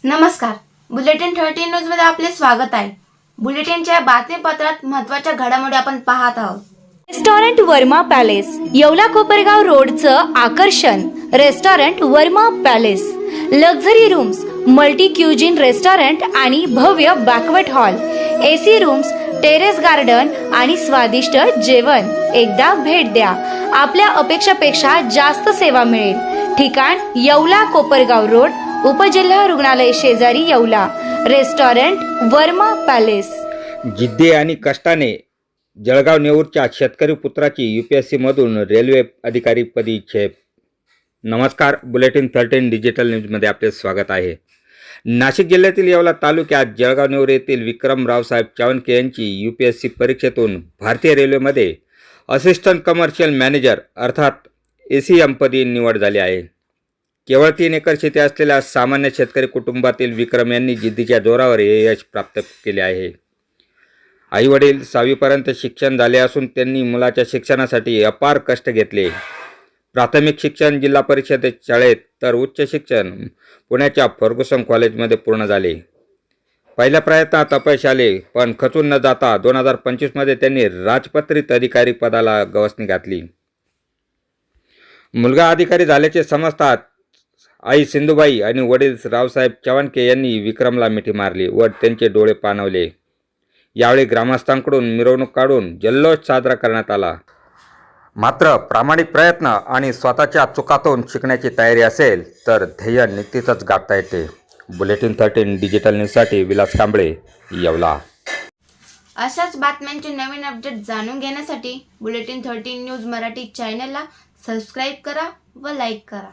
नमस्कार. Bulletin 13 news मध्ये आपले स्वागत आहे. बुलेटिनच्या बातमीपत्रात महत्त्वाच्या घडामोडी आपण पाहत आहोत. रेस्टॉरंट वर्मा पॅलेस, येवला कोपरगाव रोडचं आकर्षण. Restaurant Varma palace, luxury rooms, multi cuisine restaurant आणि भव्य banquet hall, AC rooms, terrace garden आणि स्वादिष्ट जेवण. एकदा भेट द्या. आपल्या अपेक्षेपेक्षा जास्त सेवा मिळेल. ठिकाण येवला कोपरगाव रोड, उपजिल्हा रुग्णालय शेजारी येवला. Restaurant Varma palace. जिद्दी आणि कष्टाने जळगाव नेऊरच्या शेतकरी पुत्राची UPSC मधून रेल्वे अधिकारीपदी छेप. नमस्कार. बुलेटिन 13 डिजिटल न्यूजमध्ये आपले स्वागत आहे. नाशिक जिल्ह्यातील येवला तालुक्यात जळगाव नेऊर येथील विक्रम रावसाहेब चावनके यांची UPSC परीक्षेतून भारतीय रेल्वेमध्ये असिस्टंट कमर्शियल मॅनेजर अर्थात ACM पदी निवड झाली आहे. केवळ 3 एकर शेती असलेल्या सामान्य शेतकरी कुटुंबातील विक्रम यांनी जिद्दीच्या जोरावर हे यश प्राप्त केले आहे. आईवडील 6वीपर्यंत शिक्षण झाले असून त्यांनी मुलाच्या शिक्षणासाठी अपार कष्ट घेतले. प्राथमिक शिक्षण जिल्हा परिषद शाळेत तर उच्च शिक्षण पुण्याच्या फर्ग्युसन कॉलेजमध्ये पूर्ण झाले. पहिल्या प्रयत्नात अपयश आले, पण खचून न जाता 2025मध्ये त्यांनी राजपत्रित अधिकारी पदाला गवसणी घातली. मुलगा अधिकारी झाल्याचे समजतात आई सिंधुबाई आणि वडील रावसाहेब चावनके यांनी विक्रमला मिठी मारली व त्यांचे डोळे पाणवले. यावेळी ग्रामस्थांकडून मिरवणूक काढून जल्लोष साजरा करण्यात आला. मात्र प्रामाणिक प्रयत्न आणि स्वतःच्या चुकातून शिकण्याची तयारी असेल तर ध्येय निश्चितच गाठता येते. बुलेटिन 13 डिजिटल न्यूजसाठी विलास कांबळे, येवला. अशाच बातम्यांचे नवीन अपडेट जाणून घेण्यासाठी बुलेटिन 13 न्यूज मराठी चॅनलला सबस्क्राईब करा व लाईक करा.